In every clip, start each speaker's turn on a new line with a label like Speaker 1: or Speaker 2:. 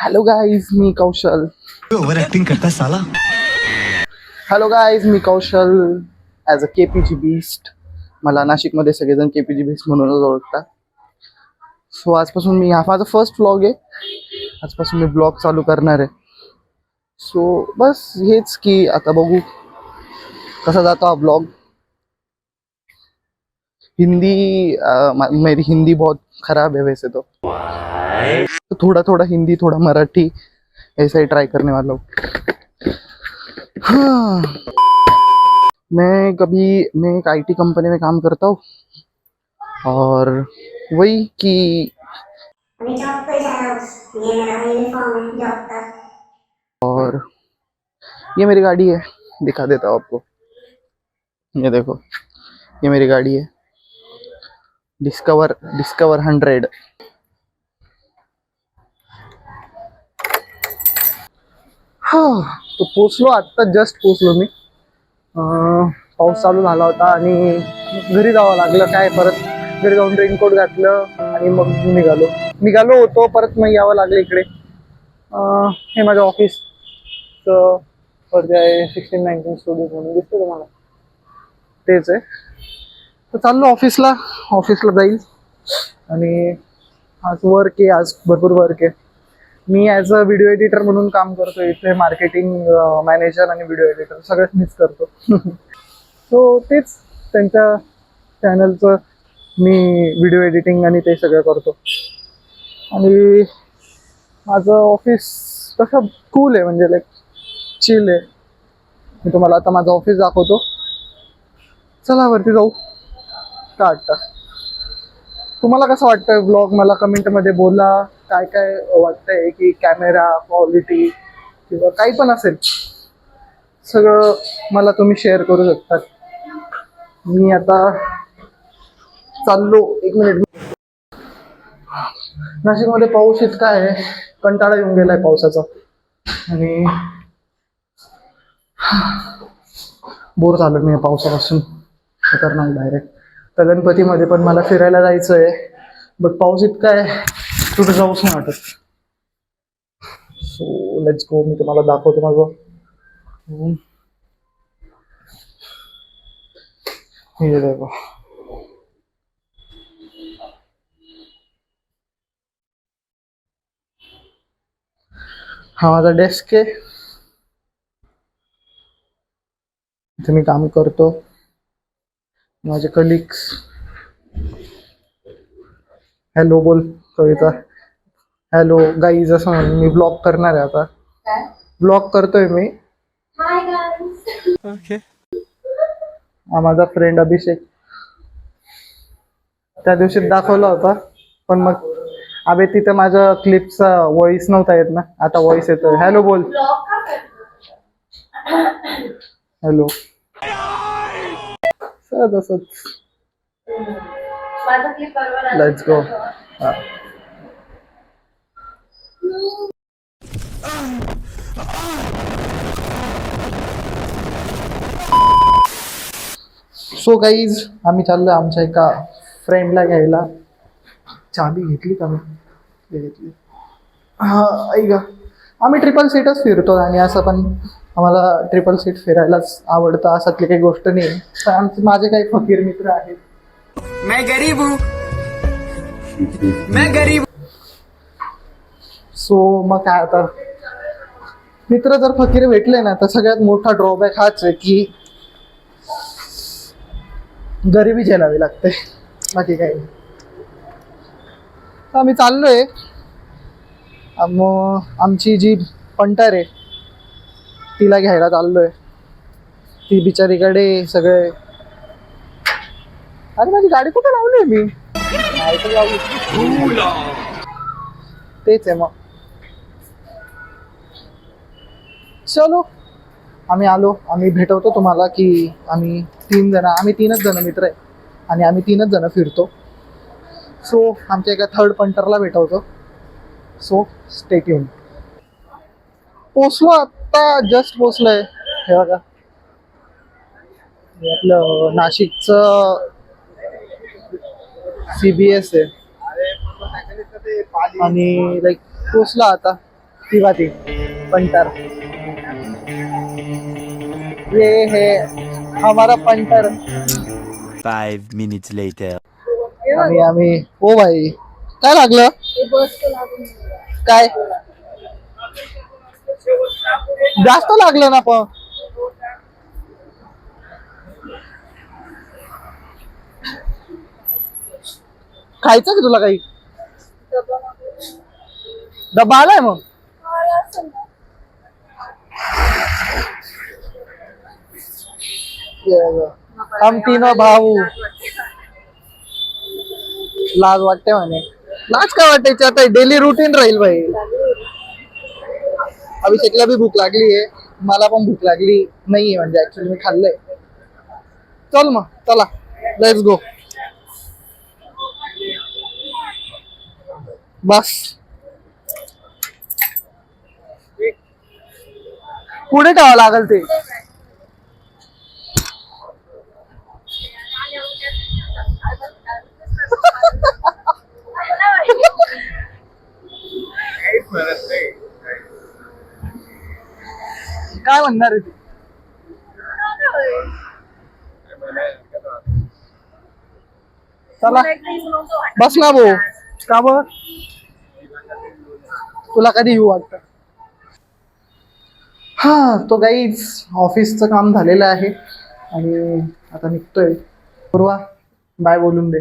Speaker 1: Hello guys, मी कौशल.
Speaker 2: Over acting करता साला.
Speaker 1: Hello guys, me Kaushal as a KPG beast. मला नाशिकमध्ये सगळेजण केपीजी बीस्ट म्हणूनच ओळखतात. सो आजपासून मी हा माझा फर्स्ट व्लॉग आहे. आजपासून मी ब्लॉग चालू करणार आहे. सो बस हेच की आता बघू कसा जातो हा ब्लॉग. मेरी हिंदी बहुत खराब है वैसे तो थोड़ा थोड़ा हिंदी थोड़ा मराठी ऐसा ही ट्राई करने वाला हूँ. हाँ, मैं एक आईटी कंपनी में काम करता हूँ और वही कि
Speaker 3: जॉब पे जा रहा हूँ. ये मेरा यूनिफॉर्म है जॉब का.
Speaker 1: और ये मेरी गाड़ी है, दिखा देता हूँ आपको. ये देखो, ये मेरी गाड़ी है, डिस्कवर 100. हाँ, तो पोचलो आत्ता, जस्ट पोचलो मी. पाऊस चालू झाला होता आणि घरी जावं लागलं. काय परत घरी जाऊन रेनकोट घातलं आणि मग निघालो होतो. परत मग यावं लागलं इकडे. हे माझं ऑफिसचं वरती आहे, 1619 स्टुडिओ म्हणून दिसतं तुम्हाला, तेच आहे. तर चाललो ऑफिसला जाईल. आणि आज वर्क आहे, आज भरपूर वर्क आहे. मी ॲज अ व्हिडिओ एडिटर म्हणून काम करतो इथे. मार्केटिंग मॅनेजर आणि व्हिडिओ एडिटर सगळंच मीच करतो. सो तेच त्यांच्या चॅनलचं मी व्हिडिओ एडिटिंग आणि ते सगळं करतो. आणि माझं ऑफिस तसं कूल आहे, म्हणजे लाईक चिल आहे. मी तुम्हाला आता माझं ऑफिस दाखवतो. चला वरती जाऊ. का वाटतं तुम्हाला, कसं वाटतं ब्लॉग? मला कमेंटमध्ये बोला काय काय वाटतंय, की कॅमेरा क्वालिटी किंवा काही पण असेल, सगळं मला तुम्ही शेअर करू शकता. मी आता चाललो. 1 मिनिट. नाशिकमध्ये पाऊस इतका आहे, कंटाळा येऊन गेलाय पावसाचा. आणि बोर झालो मी पावसापासून खतरनाक डायरेक्ट. तर गणपतीमध्ये पण मला फिरायला जायचं आहे, बट पाऊस इतका आहे कुठं जाऊच नाही वाटत. So let's go. मी तुम्हाला दाखवतो माझं. हे देखो, हा माझा डेस्क आहे, इथे मी काम करतो. माझे कलिग्स. हॅलो बोल कविता. हॅलो गाईज, असं म्हणून मी ब्लॉग करणार आहे आता. ब्लॉग करतोय मी.
Speaker 2: ओके.
Speaker 1: हा माझा फ्रेंड अभिषेक. त्या दिवशी दाखवला होता, पण मग अबे तिथं माझ्या क्लिपचा व्हॉइस नव्हता येत ना, आता व्हॉइस येतोय. हॅलो बोल. हॅलो. तसंच लेट्स गो. सो गाईज, आम्ही चाललोय आमच्या एका फ्रेंडला घ्यायला. चाबी घेतली का मी? घेतली. हा ऐका, आम्ही ट्रिपल सीटच फिरतो आणि असं पण आम्हाला ट्रिपल सीट फिरायलाच आवडतं, असातली काही गोष्ट नाही. पण माझे काही फकीर मित्र आहेत.
Speaker 2: मैं गरीब.
Speaker 1: सो मग काय आता, मित्र जर फकीर भेटले ना, तर सगळ्यात मोठा ड्रॉबॅक हाच आहे की गरिबी झेलावी लागते, बाकी काही नाही. आम्ही चाललोय. मग आमची जी पंटर आहे तिला घ्यायला चाललोय. ती बिचारीकडे सगळे. अरे माझी गाडी कुठे लावली मी? तेच आहे. मग चलो, आम्ही आलो. आम्ही भेटवतो तुम्हाला की आम्ही तीनच जण मित्र आहे आणि आम्ही 3च जण फिरतो. सो आमच्या एका थर्ड पंटरला भेटवतो. So stay tune. पोचलो आत्ता, जस्ट पोचलोय. हे बघा, हे आपलं नाशिकचं CBS आहे आणि लाईक पोचला आता. ती पंटर, ये है हमारा पंटर.
Speaker 2: 5 minutes later.
Speaker 1: आम्ही ओ भाई काय लागलं काय जास्त लागलं ना पण खायचं की तुला काही डब्बा आलाय मग हम तीनों भाऊ लाज वाटते म्हणे लाज काय वाटायची आता डेली रुटीन राहील भाई अभिषेकला भी भूक लागली आहे मला पण भूक लागली नाहीये म्हणजे ऍक्च्युअली मी खाल्लंय चल मग चला लेट्स गो बस पुढे ठेवावं लागल ते काय म्हणणार आहे ती चला बस ना भाऊ का बर तुला कधी येऊ वाटत हा तो गाईज ऑफिसचं काम झालेलं आहे आणि आता निघतोय पूर्वा बाय बोलून दे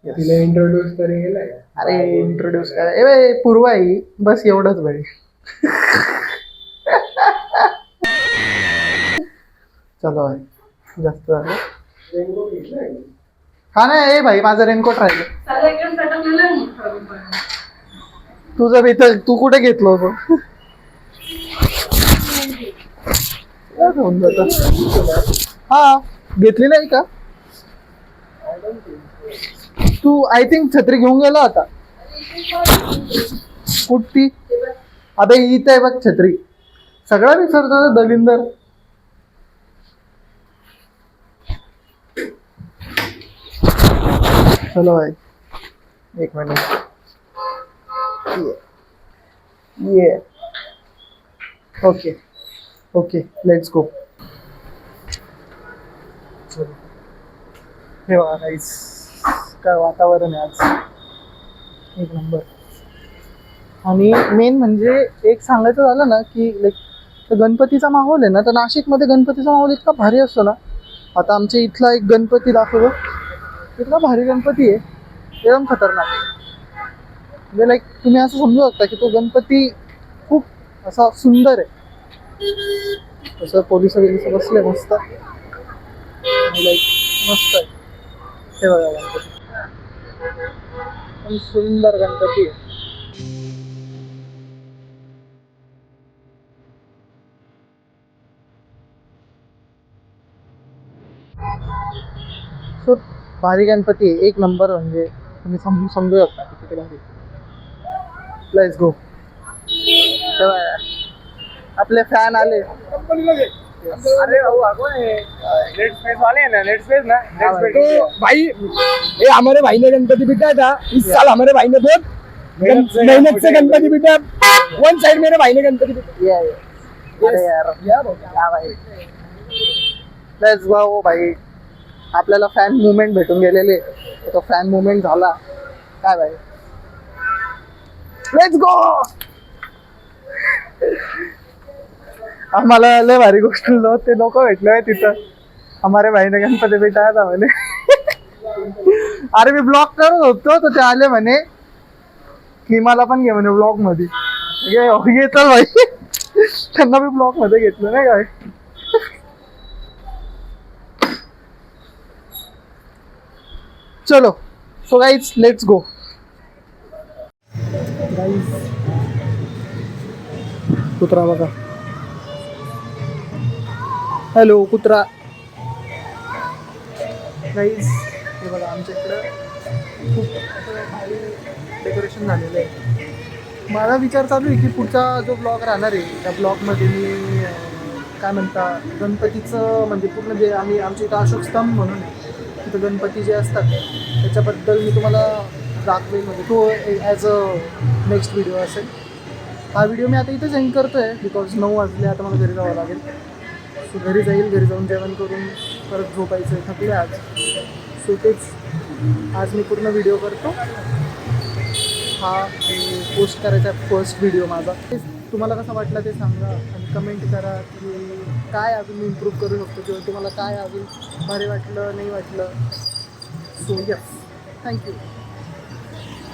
Speaker 4: तिला इंट्रोड्यूस करून गेलाय
Speaker 1: अरे इंट्रोड्यूस करा ए बाई पूर्वा ही बस एवढंच भाई चलो भाई जास्त झालं
Speaker 4: रेनकोट घेतलाय
Speaker 1: हा नाही ए भाई माझं रेनकोट राहिलं तुझं बी तर तू कुठे घेतलं होतं घेऊन जातं. हा घेतली नाही का तू आय थिंक छत्री घेऊन गेला होता कुठती अबे इथं आहे बघ छत्री सगळं विसरतो दलिंदर चलो भाई एक मिनिट ये ओके ओके लेट्स गो हे बघा नाईस काय वातावरण आहे आज एक नंबर आणि मेन म्हणजे एक सांगायचं झालं ना की लाईक गणपतीचा माहोल आहे ना तर नाशिकमध्ये गणपतीचा माहोल इतका भारी असतो ना आता आमच्या इथला एक गणपती दाखवतो इतका भारी गणपती आहे एकदम खतरनाक म्हणजे लाईक तुम्ही असं समजू शकता की तो गणपती खूप असा सुंदर आहे तसं पोलिस वगैरे बसले मस्त लाईक मस्त आहे हे बघा गणपती पण सुंदर गणपती आहे खूप भारी गणपती आहे एक नंबर म्हणजे तुम्ही समजू शकता किती भारी लेट्स गो आपले फॅन आले
Speaker 4: अरे भाऊ नेट स्पेस वाले हैं ना नेट स्पेस ना
Speaker 1: हाँ भाई।
Speaker 4: तो भाई ये हमारे भाई ने गणपति बिठाया था इस साल हमारे भाई ने बहुत मेहनत से गणपति बिठाया वन साइड मेरे भाई ने गणपति बिठाया
Speaker 1: ये अरे यार या भाई लेट्स गो भाई आपल्याला फॅन मुवमेंट भेटून गेलेले तो फॅन मुवमेंट झाला काय भाई लेट्स गो आम्हाला लय भारी गोष्ट ते लोक भेटले तिथं हमारे भाईने गणपती बिठाया था म्हणे अरे मी ब्लॉग करत होतो तर ते आले म्हणे की मला पण घे म्हणे ब्लॉग मध्ये घे चल भाई त्यांना मी ब्लॉग मध्ये घेतलं नाही काय चलो सो गाइस लेट्स गो कुत्रा बघा हॅलो कुत्रा गाईज हे बघा आमच्या इकडं खूप असं भारी डेकोरेशन झालेलं आहे माझा विचार चालू आहे की पुढचा जो ब्लॉग राहणार आहे त्या ब्लॉगमध्ये मी काय म्हणता गणपतीचं म्हणजे पूर्ण जे आमच्या इथं अशोक स्तंभ म्हणून तिथं गणपती जे असतात त्याच्याबद्दल मी तुम्हाला दाखवेल, म्हणजे तो ॲज अ नेक्स्ट व्हिडिओ असेल. हा व्हिडिओ मी आता इथेच एंड करतो आहे बिकॉज 9 वाजले, आता मला घरी जावं लागेल. सो घरी जाईल, घरी जाऊन जेवण करून परत झोपायचं आहे, थकले आज. सो तेच आज मी पूर्ण व्हिडिओ करतो हा आणि पोस्ट करायचा फर्स्ट व्हिडिओ माझा. तेच तुम्हाला कसा वाटला ते सांगा आणि कमेंट करा की काय अजून मी इम्प्रूव्ह करू शकतो किंवा तुम्हाला काय अजून भारी वाटलं नाही वाटलं. So yes, thank you.